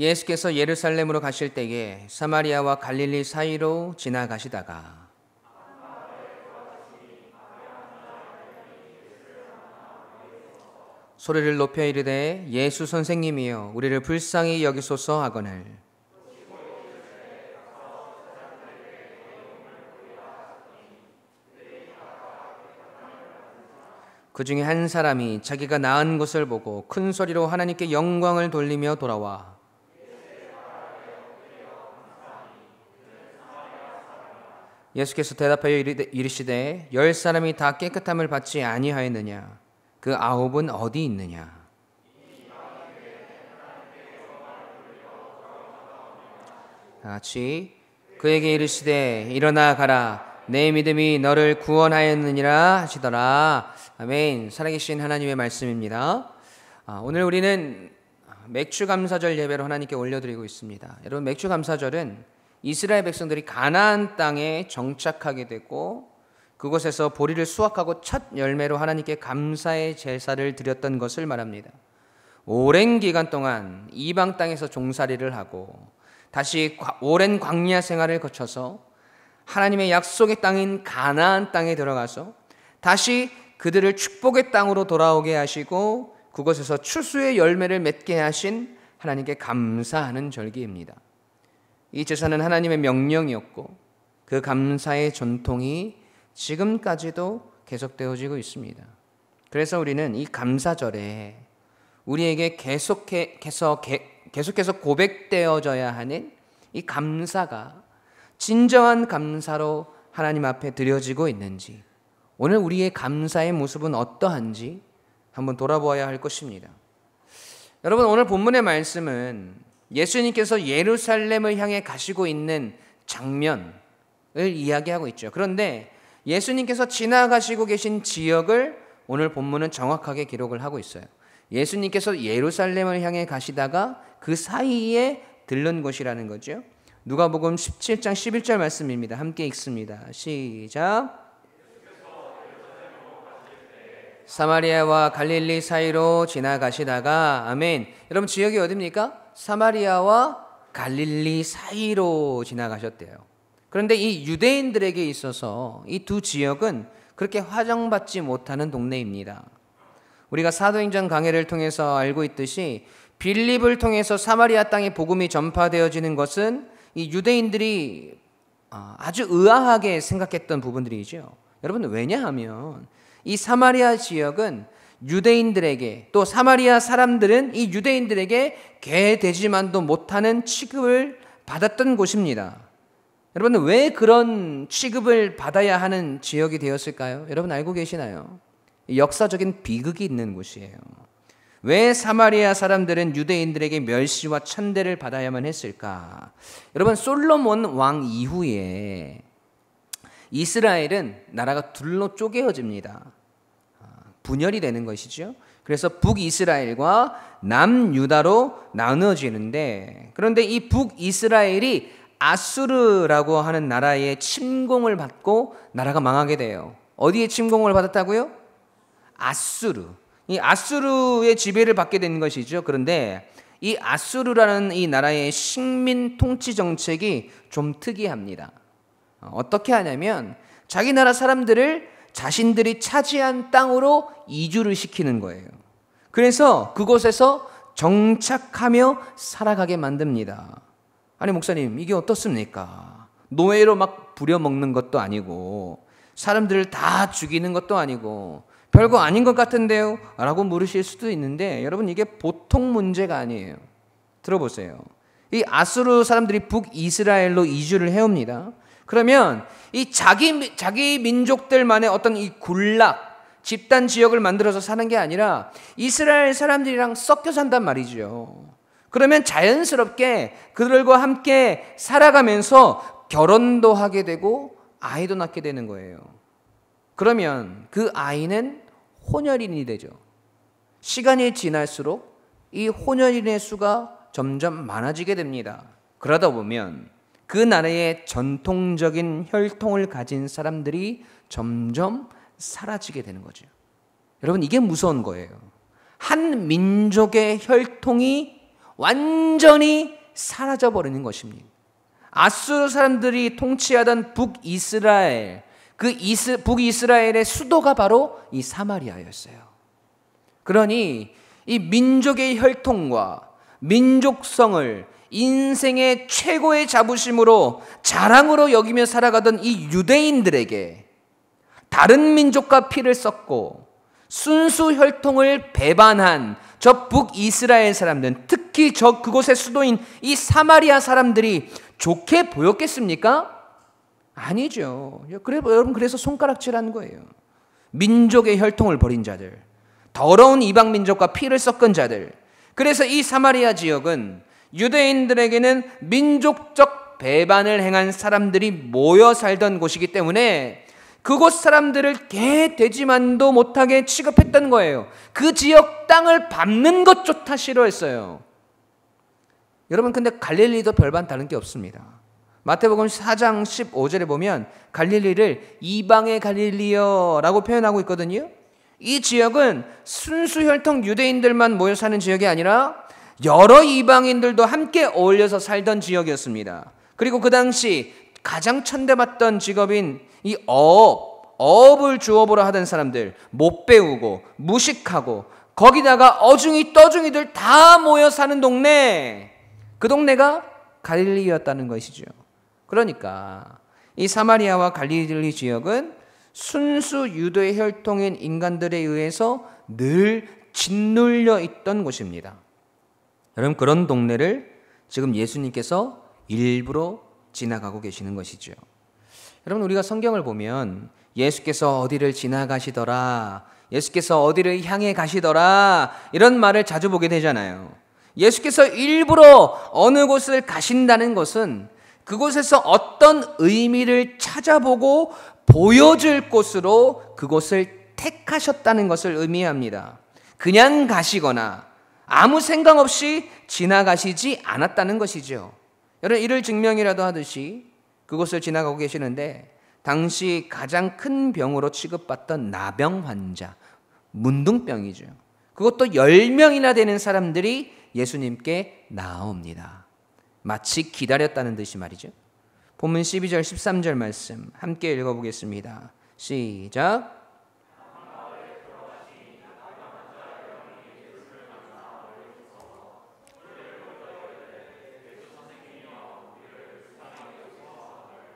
예수께서 예루살렘으로 가실 때에 사마리아와 갈릴리 사이로 지나가시다가 소리를 높여 이르되 예수 선생님이여 우리를 불쌍히 여기소서 하거늘 그 중에 한 사람이 자기가 나은 것을 보고 큰 소리로 하나님께 영광을 돌리며 돌아와 예수께서 대답하여 이르시되 10사람이 다 깨끗함을 받지 아니하였느냐 그 9은 어디 있느냐 같이 그에게 이르시되 일어나 가라 내 믿음이 너를 구원하였느니라 하시더라. 아멘. 살아계신 하나님의 말씀입니다. 오늘 우리는 맥주감사절 예배로 하나님께 올려드리고 있습니다. 여러분, 맥주감사절은 이스라엘 백성들이 가나안 땅에 정착하게 되고 그곳에서 보리를 수확하고 첫 열매로 하나님께 감사의 제사를 드렸던 것을 말합니다. 오랜 기간 동안 이방 땅에서 종살이를 하고 다시 오랜 광야 생활을 거쳐서 하나님의 약속의 땅인 가나안 땅에 들어가서 다시 그들을 축복의 땅으로 돌아오게 하시고 그곳에서 추수의 열매를 맺게 하신 하나님께 감사하는 절기입니다. 이 제사는 하나님의 명령이었고 그 감사의 전통이 지금까지도 계속되어지고 있습니다. 그래서 우리는 이 감사절에 우리에게 계속해서 고백되어져야 하는 이 감사가 진정한 감사로 하나님 앞에 드려지고 있는지, 오늘 우리의 감사의 모습은 어떠한지 한번 돌아보아야 할 것입니다. 여러분, 오늘 본문의 말씀은 예수님께서 예루살렘을 향해 가시고 있는 장면을 이야기하고 있죠. 그런데 예수님께서 지나가시고 계신 지역을 오늘 본문은 정확하게 기록을 하고 있어요. 예수님께서 예루살렘을 향해 가시다가 그 사이에 들른 곳이라는 거죠. 누가복음 17장 11절 말씀입니다. 함께 읽습니다. 시작. 사마리아와 갈릴리 사이로 지나가시다가 아멘. 여러분, 지역이 어디입니까? 사마리아와 갈릴리 사이로 지나가셨대요. 그런데 이 유대인들에게 있어서 이 두 지역은 그렇게 화정받지 못하는 동네입니다. 우리가 사도행전 강해를 통해서 알고 있듯이 빌립을 통해서 사마리아 땅에 복음이 전파되어지는 것은 이 유대인들이 아주 의아하게 생각했던 부분들이죠. 여러분, 왜냐하면 이 사마리아 지역은 유대인들에게, 또 사마리아 사람들은 이 유대인들에게 개되지만도 못하는 취급을 받았던 곳입니다. 여러분, 왜 그런 취급을 받아야 하는 지역이 되었을까요? 여러분 알고 계시나요? 역사적인 비극이 있는 곳이에요. 왜 사마리아 사람들은 유대인들에게 멸시와 천대를 받아야만 했을까? 여러분, 솔로몬 왕 이후에 이스라엘은 나라가 둘로 쪼개어집니다. 분열이 되는 것이죠. 그래서 북이스라엘과 남유다로 나누어지는데, 그런데 이 북이스라엘이 아수르라고 하는 나라의 침공을 받고 나라가 망하게 돼요. 어디에 침공을 받았다고요? 아수르. 이 아수르의 지배를 받게 된 것이죠. 그런데 이 아수르라는 이 나라의 식민 통치 정책이 좀 특이합니다. 어떻게 하냐면 자기 나라 사람들을 자신들이 차지한 땅으로 이주를 시키는 거예요. 그래서 그곳에서 정착하며 살아가게 만듭니다. 아니, 목사님, 이게 어떻습니까? 노예로 막 부려먹는 것도 아니고 사람들을 다 죽이는 것도 아니고 별거 아닌 것 같은데요? 라고 물으실 수도 있는데, 여러분, 이게 보통 문제가 아니에요. 들어보세요. 이 아수르 사람들이 북이스라엘로 이주를 해옵니다. 그러면 이 자기 민족들만의 어떤 이 군락, 집단 지역을 만들어서 사는 게 아니라 이스라엘 사람들이랑 섞여 산단 말이죠. 그러면 자연스럽게 그들과 함께 살아가면서 결혼도 하게 되고 아이도 낳게 되는 거예요. 그러면 그 아이는 혼혈인이 되죠. 시간이 지날수록 이 혼혈인의 수가 점점 많아지게 됩니다. 그러다 보면 그 나라의 전통적인 혈통을 가진 사람들이 점점 사라지게 되는 거죠. 여러분, 이게 무서운 거예요. 한 민족의 혈통이 완전히 사라져버리는 것입니다. 아수르 사람들이 통치하던 북이스라엘, 북이스라엘의 수도가 바로 이 사마리아였어요. 그러니 이 민족의 혈통과 민족성을 인생의 최고의 자부심으로 자랑으로 여기며 살아가던 이 유대인들에게 다른 민족과 피를 섞고 순수 혈통을 배반한 저 북이스라엘 사람들, 특히 그곳의 수도인 이 사마리아 사람들이 좋게 보였겠습니까? 아니죠. 여러분, 그래서 손가락질하는 거예요. 민족의 혈통을 버린 자들, 더러운 이방 민족과 피를 섞은 자들. 그래서 이 사마리아 지역은 유대인들에게는 민족적 배반을 행한 사람들이 모여 살던 곳이기 때문에 그곳 사람들을 개, 돼지만도 못하게 취급했던 거예요. 그 지역 땅을 밟는 것조차 싫어했어요. 여러분, 근데 갈릴리도 별반 다른 게 없습니다. 마태복음 4장 15절에 보면 갈릴리를 이방의 갈릴리여라고 표현하고 있거든요. 이 지역은 순수 혈통 유대인들만 모여 사는 지역이 아니라 여러 이방인들도 함께 어울려서 살던 지역이었습니다. 그리고 그 당시 가장 천대받던 직업인 이 어업을 주업으로 하던 사람들, 못 배우고 무식하고 거기다가 어중이 떠중이들 다 모여 사는 동네, 그 동네가 갈릴리였다는 것이죠. 그러니까 이 사마리아와 갈릴리 지역은 순수 유대 혈통인 인간들에 의해서 늘 짓눌려 있던 곳입니다. 여러분, 그런 동네를 지금 예수님께서 일부러 지나가고 계시는 것이죠. 여러분, 우리가 성경을 보면 예수께서 어디를 지나가시더라, 예수께서 어디를 향해 가시더라, 이런 말을 자주 보게 되잖아요. 예수께서 일부러 어느 곳을 가신다는 것은 그곳에서 어떤 의미를 찾아보고 보여줄 곳으로 그곳을 택하셨다는 것을 의미합니다. 그냥 가시거나 아무 생각 없이 지나가시지 않았다는 것이죠. 여러분, 이를 증명이라도 하듯이 그곳을 지나가고 계시는데 당시 가장 큰 병으로 취급받던 나병 환자, 문둥병이죠. 그것도 10명이나 되는 사람들이 예수님께 나옵니다. 마치 기다렸다는 듯이 말이죠. 본문 12절 13절 말씀 함께 읽어보겠습니다. 시작.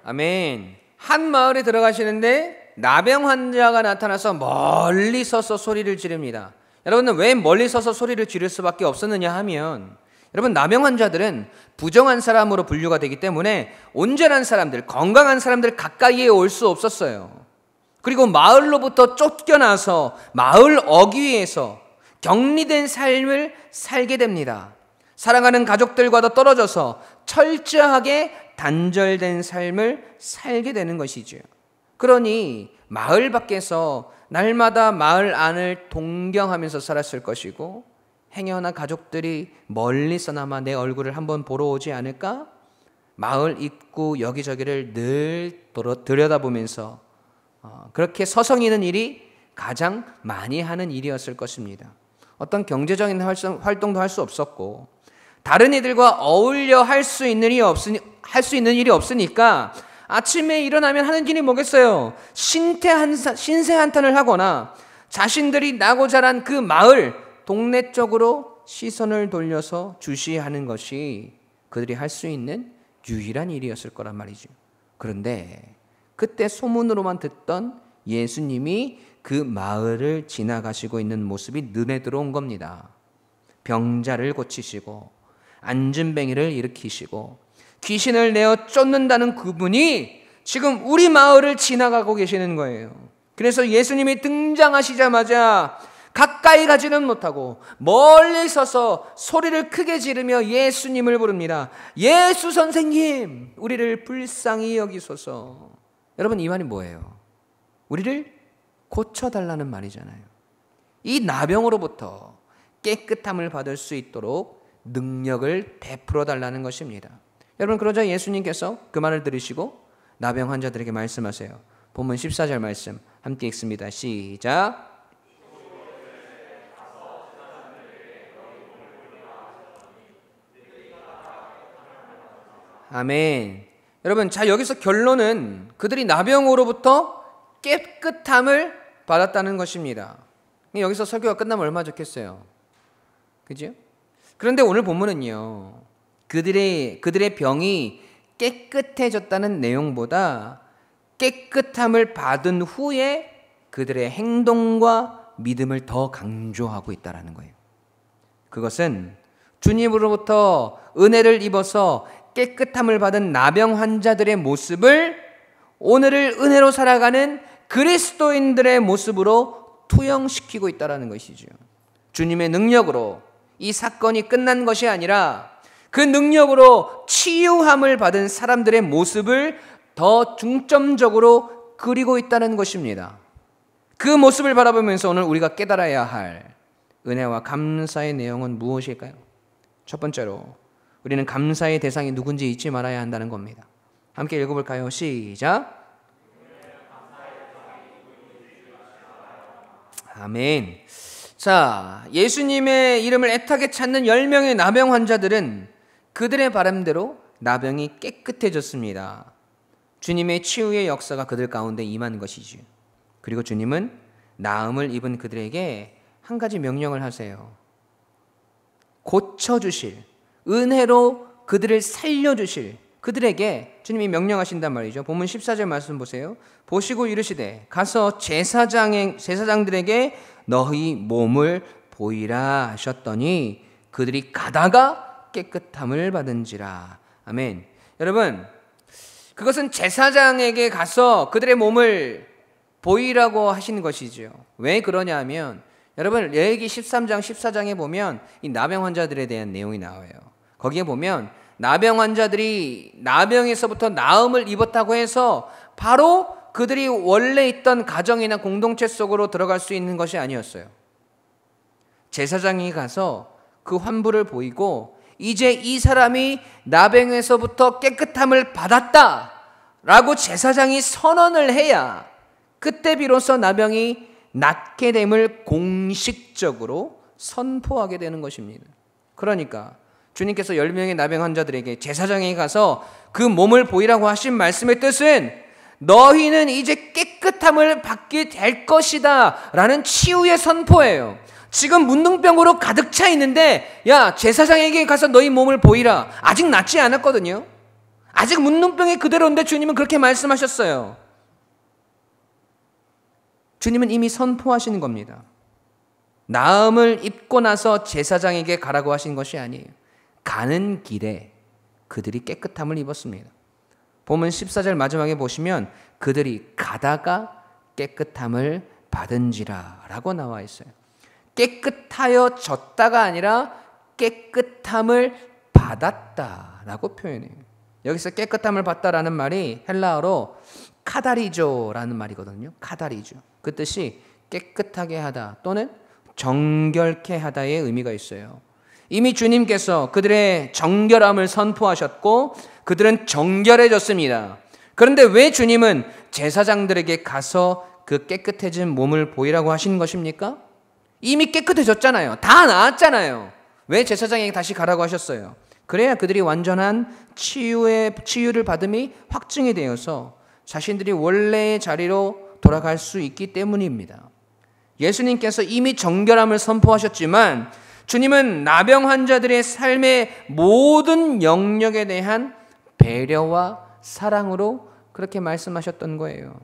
아멘. 한 마을에 들어가시는데 나병 환자가 나타나서 멀리 서서 소리를 지릅니다. 여러분은 왜 멀리 서서 소리를 지를 수밖에 없었느냐 하면, 여러분, 나병 환자들은 부정한 사람으로 분류가 되기 때문에 온전한 사람들, 건강한 사람들 가까이에 올 수 없었어요. 그리고 마을로부터 쫓겨나서 마을 어귀에서 격리된 삶을 살게 됩니다. 사랑하는 가족들과도 떨어져서 철저하게 단절된 삶을 살게 되는 것이죠. 그러니 마을 밖에서 날마다 마을 안을 동경하면서 살았을 것이고, 행여나 가족들이 멀리서나마 내 얼굴을 한번 보러 오지 않을까? 마을 입구 여기저기를 늘 들여다보면서 그렇게 서성이는 일이 가장 많이 하는 일이었을 것입니다. 어떤 경제적인 활동도 할 수 없었고, 다른 이들과 어울려 할 수 있는 일이 없으니까 아침에 일어나면 하는 일이 뭐겠어요? 신세 한탄을 하거나 자신들이 나고 자란 그 마을, 동네 쪽으로 시선을 돌려서 주시하는 것이 그들이 할 수 있는 유일한 일이었을 거란 말이죠. 그런데 그때 소문으로만 듣던 예수님이 그 마을을 지나가시고 있는 모습이 눈에 들어온 겁니다. 병자를 고치시고 안진뱅이를 일으키시고 귀신을 내어 쫓는다는 그분이 지금 우리 마을을 지나가고 계시는 거예요. 그래서 예수님이 등장하시자마자 가까이 가지는 못하고 멀리 서서 소리를 크게 지르며 예수님을 부릅니다. 예수 선생님, 우리를 불쌍히 여기소서. 여러분, 이 말이 뭐예요? 우리를 고쳐달라는 말이잖아요. 이 나병으로부터 깨끗함을 받을 수 있도록 능력을 베풀어 달라는 것입니다. 여러분, 그러자 예수님께서 그 말을 들으시고 나병 환자들에게 말씀하세요. 본문 14절 말씀 함께 읽습니다. 시작. 아멘. 여러분, 자, 여기서 결론은 그들이 나병으로부터 깨끗함을 받았다는 것입니다. 여기서 설교가 끝나면 얼마나 좋겠어요. 그죠? 그런데 오늘 본문은요, 그들의 병이 깨끗해졌다는 내용보다 깨끗함을 받은 후에 그들의 행동과 믿음을 더 강조하고 있다는 거예요. 그것은 주님으로부터 은혜를 입어서 깨끗함을 받은 나병 환자들의 모습을 오늘을 은혜로 살아가는 그리스도인들의 모습으로 투영시키고 있다는 것이죠. 주님의 능력으로 이 사건이 끝난 것이 아니라 그 능력으로 치유함을 받은 사람들의 모습을 더 중점적으로 그리고 있다는 것입니다. 그 모습을 바라보면서 오늘 우리가 깨달아야 할 은혜와 감사의 내용은 무엇일까요? 첫 번째로 우리는 감사의 대상이 누군지 잊지 말아야 한다는 겁니다. 함께 읽어볼까요? 시작. 아멘. 자, 예수님의 이름을 애타게 찾는 10명의 나병 환자들은 그들의 바람대로 나병이 깨끗해졌습니다. 주님의 치유의 역사가 그들 가운데 임한 것이죠. 그리고 주님은 나음을 입은 그들에게 한 가지 명령을 하세요. 고쳐주실, 은혜로 그들을 살려주실 그들에게 주님이 명령하신단 말이죠. 본문 14절 말씀 보세요. 보시고 이르시되 가서 제사장들에게 너희 몸을 보이라 하셨더니 그들이 가다가 깨끗함을 받은지라. 아멘. 여러분, 그것은 제사장에게 가서 그들의 몸을 보이라고 하신 것이죠. 왜 그러냐 하면 여러분, 레위기 13장 14장에 보면 이 나병 환자들에 대한 내용이 나와요. 거기에 보면 나병 환자들이 나병에서부터 나음을 입었다고 해서 바로 그들이 원래 있던 가정이나 공동체 속으로 들어갈 수 있는 것이 아니었어요. 제사장이 가서 그 환부를 보이고 이제 이 사람이 나병에서부터 깨끗함을 받았다라고 제사장이 선언을 해야 그때 비로소 나병이 낫게 됨을 공식적으로 선포하게 되는 것입니다. 그러니까 주님께서 10명의 나병 환자들에게 제사장에 가서 그 몸을 보이라고 하신 말씀의 뜻은 너희는 이제 깨끗함을 받게 될 것이다 라는 치유의 선포예요. 지금 문둥병으로 가득 차 있는데 야, 제사장에게 가서 너희 몸을 보이라. 아직 낫지 않았거든요. 아직 문둥병이 그대로인데 주님은 그렇게 말씀하셨어요. 주님은 이미 선포하시는 겁니다. 나음을 입고 나서 제사장에게 가라고 하신 것이 아니에요. 가는 길에 그들이 깨끗함을 입었습니다. 본문 14절 마지막에 보시면 그들이 가다가 깨끗함을 받은지라 라고 나와 있어요. 깨끗하여졌다가 아니라 깨끗함을 받았다라고 표현해요. 여기서 깨끗함을 받다라는 말이 헬라어로 카다리조라는 말이거든요. 카다리조. 그 뜻이 깨끗하게 하다 또는 정결케 하다의 의미가 있어요. 이미 주님께서 그들의 정결함을 선포하셨고 그들은 정결해졌습니다. 그런데 왜 주님은 제사장들에게 가서 그 깨끗해진 몸을 보이라고 하신 것입니까? 이미 깨끗해졌잖아요. 다 나았잖아요. 왜 제사장에게 다시 가라고 하셨어요? 그래야 그들이 완전한 치유를 받음이 확증이 되어서 자신들이 원래의 자리로 돌아갈 수 있기 때문입니다. 예수님께서 이미 정결함을 선포하셨지만 주님은 나병 환자들의 삶의 모든 영역에 대한 배려와 사랑으로 그렇게 말씀하셨던 거예요.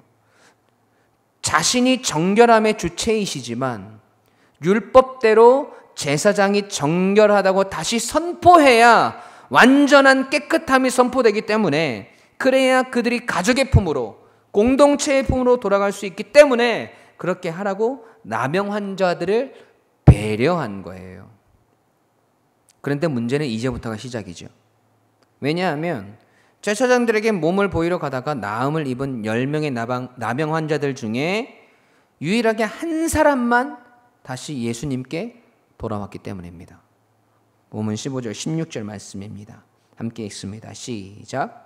자신이 정결함의 주체이시지만 율법대로 제사장이 정결하다고 다시 선포해야 완전한 깨끗함이 선포되기 때문에 그래야 그들이 가족의 품으로 공동체의 품으로 돌아갈 수 있기 때문에 그렇게 하라고 나병 환자들을 배려한 거예요. 그런데 문제는 이제부터가 시작이죠. 왜냐하면 제사장들에게 몸을 보이러 가다가 나음을 입은 10명의 나병 환자들 중에 유일하게 한 사람만 다시 예수님께 돌아왔기 때문입니다. 본문 15절 16절 말씀입니다. 함께 읽습니다. 시작.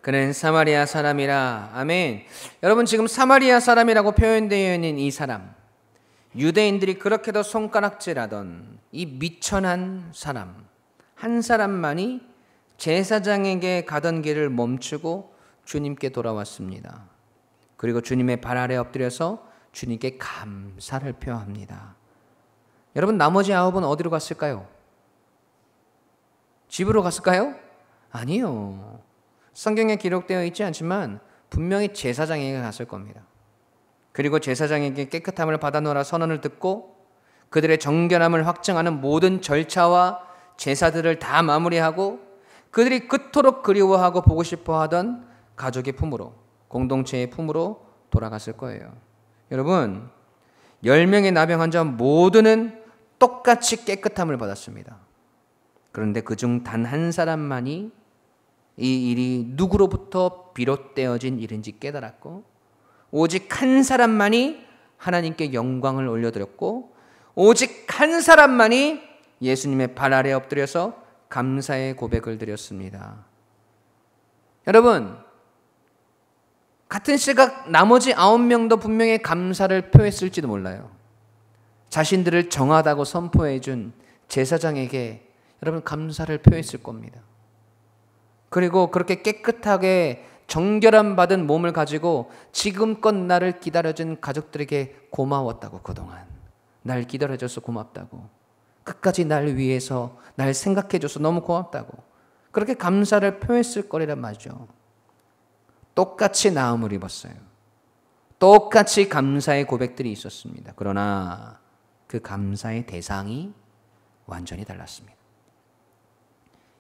그는 사마리아 사람이라. 아멘. 여러분, 지금 사마리아 사람이라고 표현되어 있는 이 사람, 유대인들이 그렇게도 손가락질하던 이 미천한 사람, 한 사람만이 제사장에게 가던 길을 멈추고 주님께 돌아왔습니다. 그리고 주님의 발 아래 엎드려서 주님께 감사를 표합니다. 여러분, 나머지 9은 어디로 갔을까요? 집으로 갔을까요? 아니요. 성경에 기록되어 있지 않지만 분명히 제사장에게 갔을 겁니다. 그리고 제사장에게 깨끗함을 받아놓으라 선언을 듣고 그들의 정결함을 확증하는 모든 절차와 제사들을 다 마무리하고 그들이 그토록 그리워하고 보고 싶어하던 가족의 품으로, 공동체의 품으로 돌아갔을 거예요. 여러분, 10명의 나병 환자 모두는 똑같이 깨끗함을 받았습니다. 그런데 그중 단 한 사람만이 이 일이 누구로부터 비롯되어진 일인지 깨달았고, 오직 한 사람만이 하나님께 영광을 올려드렸고, 오직 한 사람만이 예수님의 발 아래 엎드려서 감사의 고백을 드렸습니다. 여러분, 같은 시각 나머지 9명도 분명히 감사를 표했을지도 몰라요. 자신들을 정하다고 선포해 준 제사장에게 여러분 감사를 표했을 겁니다. 그리고 그렇게 깨끗하게 정결함 받은 몸을 가지고 지금껏 나를 기다려준 가족들에게 고마웠다고, 그동안 날 기다려줘서 고맙다고, 끝까지 날 위해서 날 생각해줘서 너무 고맙다고, 그렇게 감사를 표했을 거리란 말이죠. 똑같이 나음을 입었어요. 똑같이 감사의 고백들이 있었습니다. 그러나 그 감사의 대상이 완전히 달랐습니다.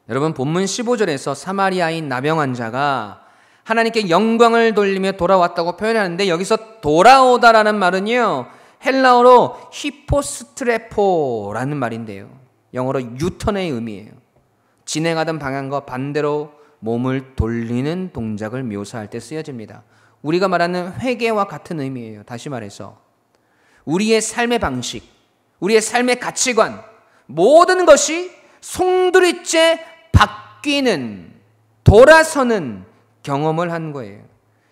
여러분, 본문 15절에서 사마리아인 나병 환자가 하나님께 영광을 돌리며 돌아왔다고 표현하는데, 여기서 돌아오다라는 말은요, 헬라어로 히포스트레포라는 말인데요, 영어로 유턴의 의미예요. 진행하던 방향과 반대로 몸을 돌리는 동작을 묘사할 때 쓰여집니다. 우리가 말하는 회개와 같은 의미예요. 다시 말해서 우리의 삶의 방식, 우리의 삶의 가치관, 모든 것이 송두리째 바뀌는, 돌아서는 경험을 한 거예요.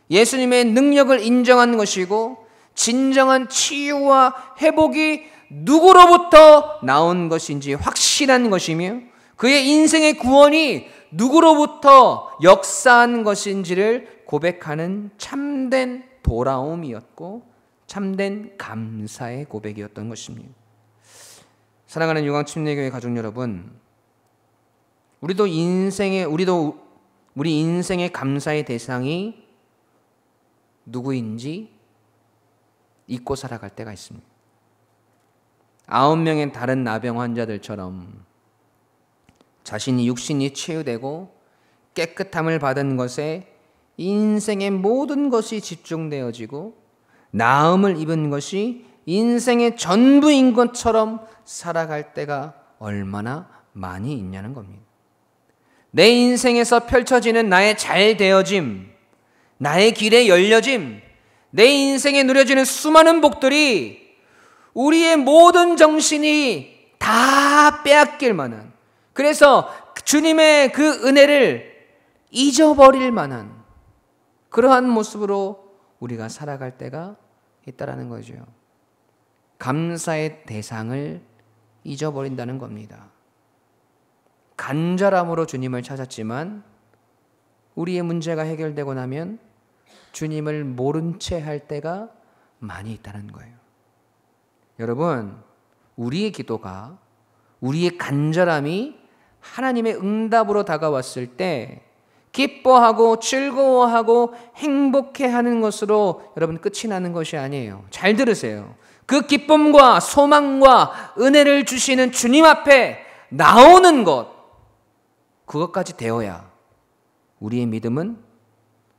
예수님의 능력을 인정한 것이고, 진정한 치유와 회복이 누구로부터 나온 것인지 확실한 것이며, 그의 인생의 구원이 누구로부터 역사한 것인지를 고백하는 참된 돌아옴이었고, 참된 감사의 고백이었던 것입니다. 사랑하는 유광침례교회 가족 여러분, 우리 인생의 감사의 대상이 누구인지 잊고 살아갈 때가 있습니다. 9명의 다른 나병 환자들처럼 자신이 육신이 치유되고 깨끗함을 받은 것에 인생의 모든 것이 집중되어지고 나음을 입은 것이 인생의 전부인 것처럼 살아갈 때가 얼마나 많이 있냐는 겁니다. 내 인생에서 펼쳐지는 나의 잘되어짐, 나의 길의 열려짐, 내 인생에 누려지는 수많은 복들이 우리의 모든 정신이 다 빼앗길 만한, 그래서 주님의 그 은혜를 잊어버릴 만한 그러한 모습으로 우리가 살아갈 때가 있다라는 거죠. 감사의 대상을 잊어버린다는 겁니다. 간절함으로 주님을 찾았지만 우리의 문제가 해결되고 나면 주님을 모른 채 할 때가 많이 있다는 거예요. 여러분, 우리의 기도가, 우리의 간절함이 하나님의 응답으로 다가왔을 때 기뻐하고 즐거워하고 행복해하는 것으로 여러분 끝이 나는 것이 아니에요. 잘 들으세요. 그 기쁨과 소망과 은혜를 주시는 주님 앞에 나오는 것, 그것까지 되어야 우리의 믿음은,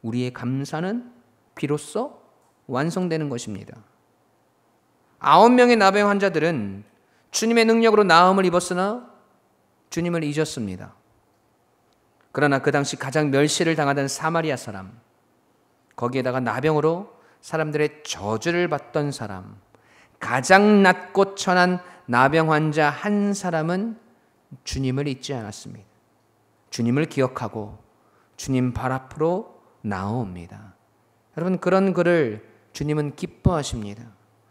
우리의 감사는 비로소 완성되는 것입니다. 9명의 나병 환자들은 주님의 능력으로 나음을 입었으나 주님을 잊었습니다. 그러나 그 당시 가장 멸시를 당하던 사마리아 사람, 거기에다가 나병으로 사람들의 저주를 받던 사람, 가장 낮고 천한 나병 환자 한 사람은 주님을 잊지 않았습니다. 주님을 기억하고 주님 발 앞으로 나옵니다. 여러분, 그런 그를 주님은 기뻐하십니다.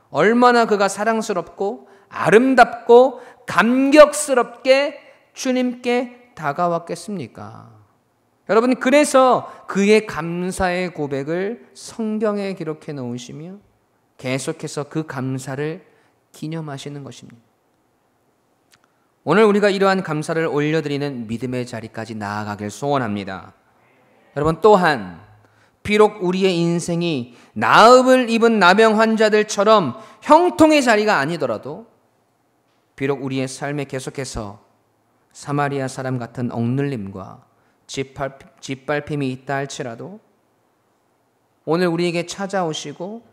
얼마나 그가 사랑스럽고 아름답고 감격스럽게 주님께 다가왔겠습니까? 여러분, 그래서 그의 감사의 고백을 성경에 기록해 놓으시며 계속해서 그 감사를 기념하시는 것입니다. 오늘 우리가 이러한 감사를 올려드리는 믿음의 자리까지 나아가길 소원합니다. 여러분, 또한 비록 우리의 인생이 나음을 입은 나병 환자들처럼 형통의 자리가 아니더라도, 비록 우리의 삶에 계속해서 사마리아 사람 같은 억눌림과 짓밟힘이 있다 할지라도, 오늘 우리에게 찾아오시고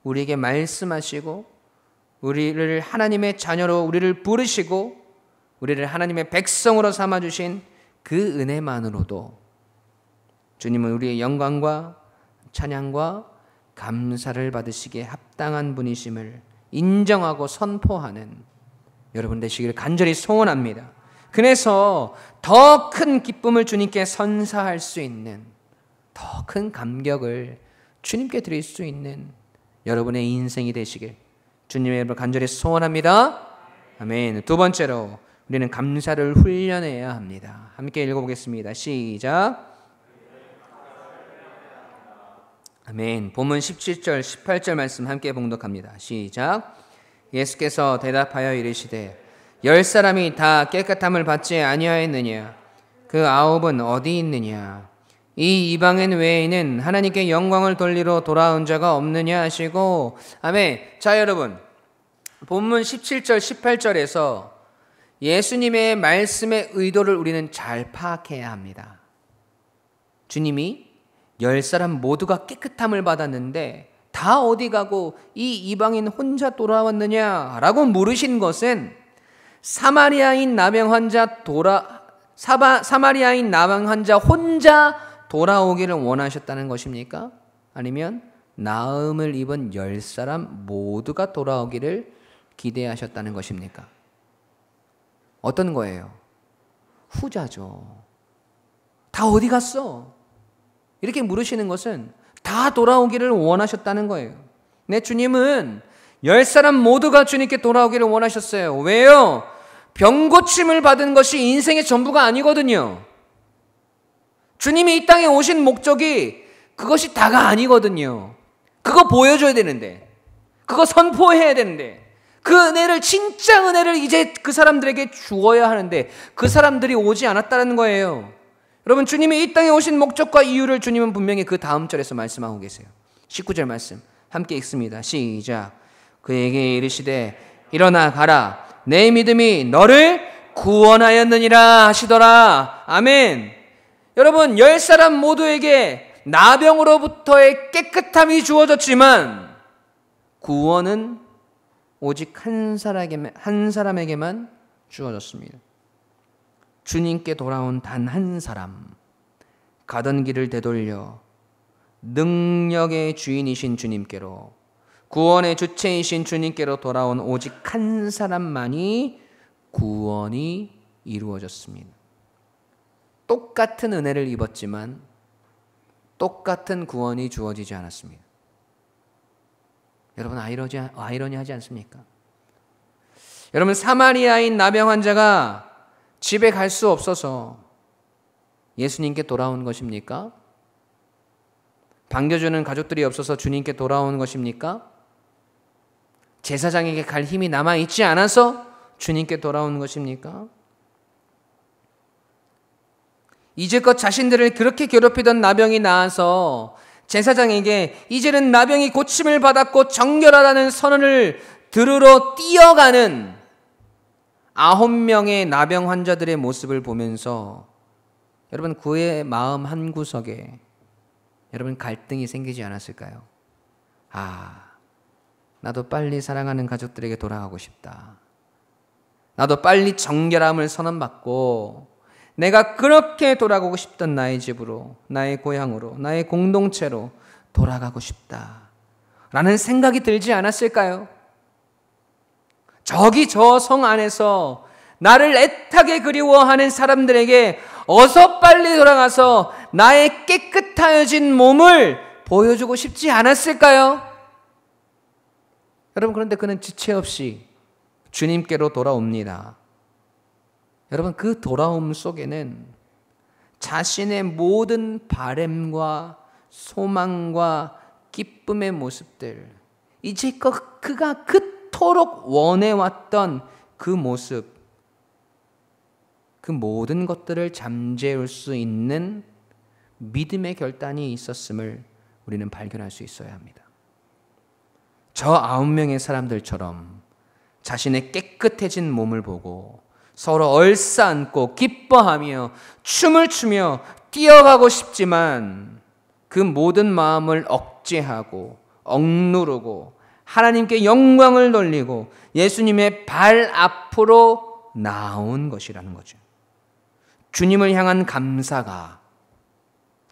우리에게 말씀하시고 우리를 하나님의 자녀로 우리를 부르시고 우리를 하나님의 백성으로 삼아주신 그 은혜만으로도 주님은 우리의 영광과 찬양과 감사를 받으시기에 합당한 분이심을 인정하고 선포하는 여러분 되시기를 간절히 소원합니다. 그래서 더 큰 기쁨을 주님께 선사할 수 있는, 더 큰 감격을 주님께 드릴 수 있는 여러분의 인생이 되시길 주님의 이름으로 간절히 소원합니다. 아멘. 두 번째로 우리는 감사를 훈련해야 합니다. 함께 읽어보겠습니다. 시작. 아멘. 본문 17절 18절 말씀 함께 봉독합니다. 시작. 예수께서 대답하여 이르시되 10사람이 다 깨끗함을 받지 아니하였느냐? 그 9은 어디 있느냐? 이 이방인 외에는 하나님께 영광을 돌리러 돌아온 자가 없느냐 하시고. 아멘. 자, 여러분, 본문 17절 18절에서 예수님의 말씀의 의도를 우리는 잘 파악해야 합니다. 주님이 10사람 모두가 깨끗함을 받았는데 다 어디 가고 이 이방인 혼자 돌아왔느냐라고 물으신 것은 사마리아인 나병 환자 혼자 돌아오기를 원하셨다는 것입니까? 아니면 나음을 입은 10사람 모두가 돌아오기를 기대하셨다는 것입니까? 어떤 거예요? 후자죠. 다 어디 갔어? 이렇게 물으시는 것은 다 돌아오기를 원하셨다는 거예요. 내 주님은 10사람 모두가 주님께 돌아오기를 원하셨어요. 왜요? 병고침을 받은 것이 인생의 전부가 아니거든요. 주님이 이 땅에 오신 목적이 그것이 다가 아니거든요. 그거 보여줘야 되는데, 그거 선포해야 되는데, 그 은혜를, 진짜 은혜를 이제 그 사람들에게 주어야 하는데 그 사람들이 오지 않았다는 거예요. 여러분, 주님이 이 땅에 오신 목적과 이유를 주님은 분명히 그 다음 절에서 말씀하고 계세요. 19절 말씀 함께 읽습니다. 시작. 그에게 이르시되 일어나 가라, 내 믿음이 너를 구원하였느니라 하시더라. 아멘. 여러분, 10사람 모두에게 나병으로부터의 깨끗함이 주어졌지만 구원은 오직 한 사람에게만 주어졌습니다. 주님께 돌아온 단 한 사람, 가던 길을 되돌려 능력의 주인이신 주님께로, 구원의 주체이신 주님께로 돌아온 오직 한 사람만이 구원이 이루어졌습니다. 똑같은 은혜를 입었지만 똑같은 구원이 주어지지 않았습니다. 여러분, 아이러니하지 않습니까? 여러분, 사마리아인 나병 환자가 집에 갈 수 없어서 예수님께 돌아온 것입니까? 반겨주는 가족들이 없어서 주님께 돌아온 것입니까? 제사장에게 갈 힘이 남아있지 않아서 주님께 돌아온 것입니까? 이제껏 자신들을 그렇게 괴롭히던 나병이 나아서 제사장에게 이제는 나병이 고침을 받았고 정결하다는 선언을 들으러 뛰어가는 9명의 나병 환자들의 모습을 보면서 여러분, 그의 마음 한구석에 여러분 갈등이 생기지 않았을까요? 나도 빨리 사랑하는 가족들에게 돌아가고 싶다. 나도 빨리 정결함을 선언받고 내가 그렇게 돌아가고 싶던 나의 집으로, 나의 고향으로, 나의 공동체로 돌아가고 싶다 라는 생각이 들지 않았을까요? 저기 저 성 안에서 나를 애타게 그리워하는 사람들에게 어서 빨리 돌아가서 나의 깨끗하여진 몸을 보여주고 싶지 않았을까요? 여러분, 그런데 그는 지체 없이 주님께로 돌아옵니다. 여러분, 그 돌아옴 속에는 자신의 모든 바램과 소망과 기쁨의 모습들, 이제껏 그가 그토록 원해왔던 그 모습, 그 모든 것들을 잠재울 수 있는 믿음의 결단이 있었음을 우리는 발견할 수 있어야 합니다. 저 9명의 사람들처럼 자신의 깨끗해진 몸을 보고 서로 얼싸안고 기뻐하며 춤을 추며 뛰어가고 싶지만 그 모든 마음을 억제하고 억누르고 하나님께 영광을 돌리고 예수님의 발 앞으로 나온 것이라는 거죠. 주님을 향한 감사가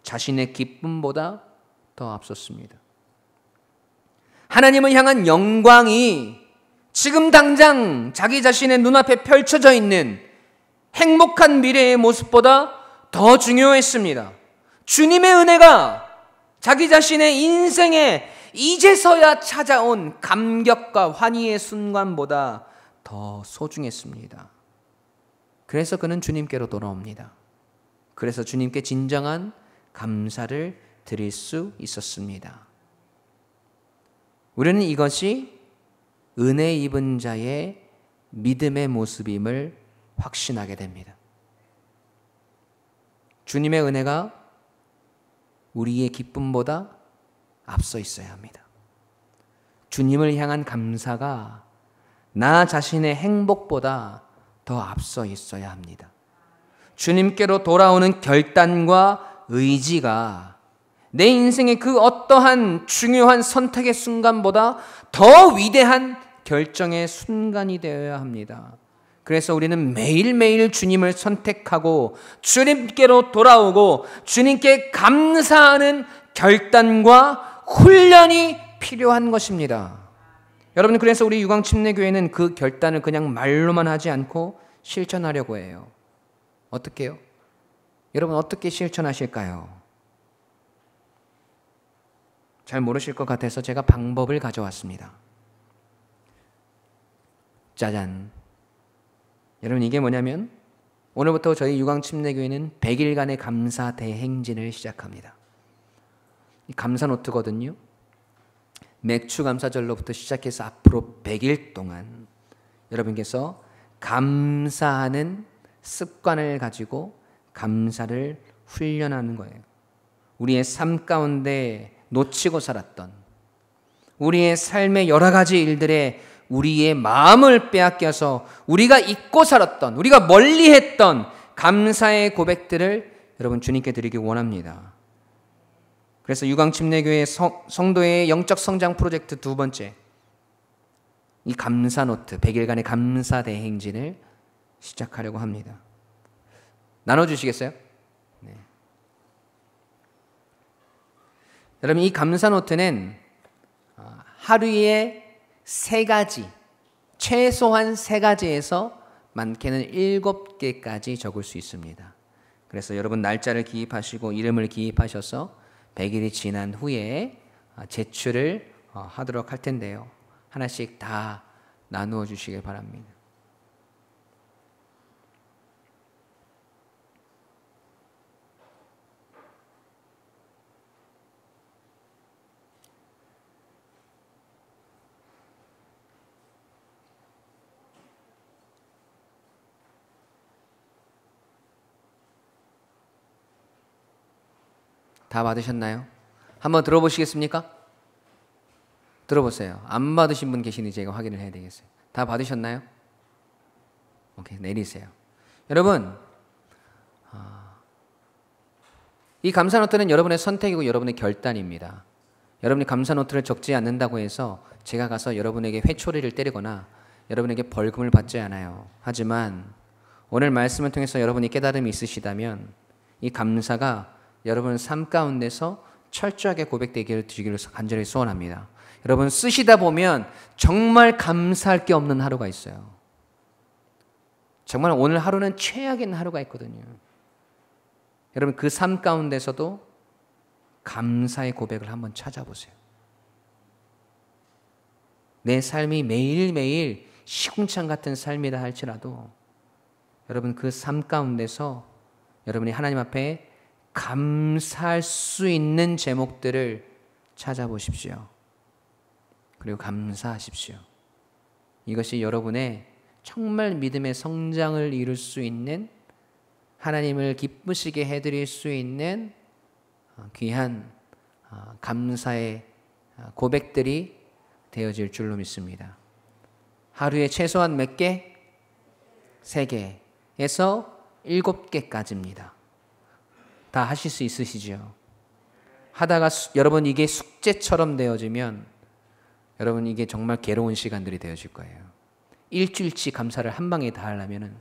자신의 기쁨보다 더 앞섰습니다. 하나님을 향한 영광이 지금 당장 자기 자신의 눈앞에 펼쳐져 있는 행복한 미래의 모습보다 더 중요했습니다. 주님의 은혜가 자기 자신의 인생에 이제서야 찾아온 감격과 환희의 순간보다 더 소중했습니다. 그래서 그는 주님께로 돌아옵니다. 그래서 주님께 진정한 감사를 드릴 수 있었습니다. 우리는 이것이 은혜 입은 자의 믿음의 모습임을 확신하게 됩니다. 주님의 은혜가 우리의 기쁨보다 앞서 있어야 합니다. 주님을 향한 감사가 나 자신의 행복보다 더 앞서 있어야 합니다. 주님께로 돌아오는 결단과 의지가 내 인생의 그 어떠한 중요한 선택의 순간보다 더 위대한 결정의 순간이 되어야 합니다. 그래서 우리는 매일매일 주님을 선택하고 주님께로 돌아오고 주님께 감사하는 결단과 훈련이 필요한 것입니다. 여러분, 그래서 우리 유광침례교회는 그 결단을 그냥 말로만 하지 않고 실천하려고 해요. 어떻게 해요? 여러분, 어떻게 실천하실까요? 잘 모르실 것 같아서 제가 방법을 가져왔습니다. 짜잔. 여러분, 이게 뭐냐면 오늘부터 저희 유광침례교회는 100일간의 감사 대행진을 시작합니다. 이 감사 노트거든요. 맥주 감사절로부터 시작해서 앞으로 100일 동안 여러분께서 감사하는 습관을 가지고 감사를 훈련하는 거예요. 우리의 삶 가운데 놓치고 살았던 우리의 삶의 여러 가지 일들에 우리의 마음을 빼앗겨서 우리가 잊고 살았던, 우리가 멀리했던 감사의 고백들을 여러분 주님께 드리기 원합니다. 그래서 유광침례교회 성도의 영적 성장 프로젝트 두 번째, 이 감사 노트 100일간의 감사 대행진을 시작하려고 합니다. 나눠주시겠어요? 네. 여러분, 이 감사 노트는 하루에 3가지, 최소한 3가지에서 많게는 7개까지 적을 수 있습니다. 그래서 여러분 날짜를 기입하시고 이름을 기입하셔서 100일이 지난 후에 제출을 하도록 할 텐데요. 하나씩 다 나누어 주시길 바랍니다. 다 받으셨나요? 한번 들어보시겠습니까? 들어보세요. 안 받으신 분 계시니 제가 확인을 해야 되겠어요. 다 받으셨나요? 오케이, 내리세요. 여러분, 이 감사노트는 여러분의 선택이고 여러분의 결단입니다. 여러분이 감사노트를 적지 않는다고 해서 제가 가서 여러분에게 회초리를 때리거나 여러분에게 벌금을 받지 않아요. 하지만 오늘 말씀을 통해서 여러분이 깨달음이 있으시다면 이 감사가 여러분 삶 가운데서 철저하게 고백되기를 주기를 간절히 소원합니다. 여러분 쓰시다 보면 정말 감사할 게 없는 하루가 있어요. 정말 오늘 하루는 최악인 하루가 있거든요. 여러분 그 삶 가운데서도 감사의 고백을 한번 찾아보세요. 내 삶이 매일매일 시궁창 같은 삶이다 할지라도 여러분 그 삶 가운데서 여러분이 하나님 앞에 감사할 수 있는 제목들을 찾아보십시오. 그리고 감사하십시오. 이것이 여러분의 정말 믿음의 성장을 이룰 수 있는, 하나님을 기쁘시게 해드릴 수 있는 귀한 감사의 고백들이 되어질 줄로 믿습니다. 하루에 최소한 몇 개? 3개에서 7개까지입니다. 다 하실 수 있으시죠? 하다가 여러분 이게 숙제처럼 되어지면 여러분 이게 정말 괴로운 시간들이 되어질 거예요. 일주일치 감사를 한 방에 다 하려면은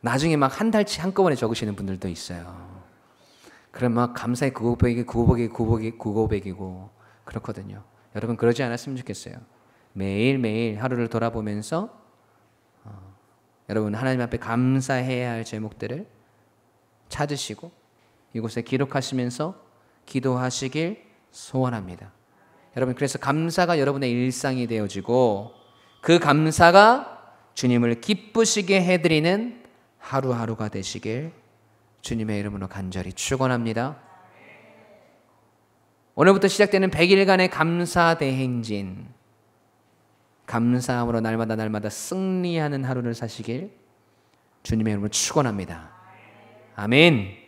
나중에 막 한 달치 한꺼번에 적으시는 분들도 있어요. 그럼 막 감사의 9,500이고 그렇거든요. 여러분 그러지 않았으면 좋겠어요. 매일매일 하루를 돌아보면서 여러분 하나님 앞에 감사해야 할 제목들을 찾으시고 이곳에 기록하시면서 기도하시길 소원합니다. 여러분 그래서 감사가 여러분의 일상이 되어지고 그 감사가 주님을 기쁘시게 해드리는 하루하루가 되시길 주님의 이름으로 간절히 축원합니다. 오늘부터 시작되는 100일간의 감사 대행진, 감사함으로 날마다 승리하는 하루를 사시길 주님의 이름으로 축원합니다. 아멘.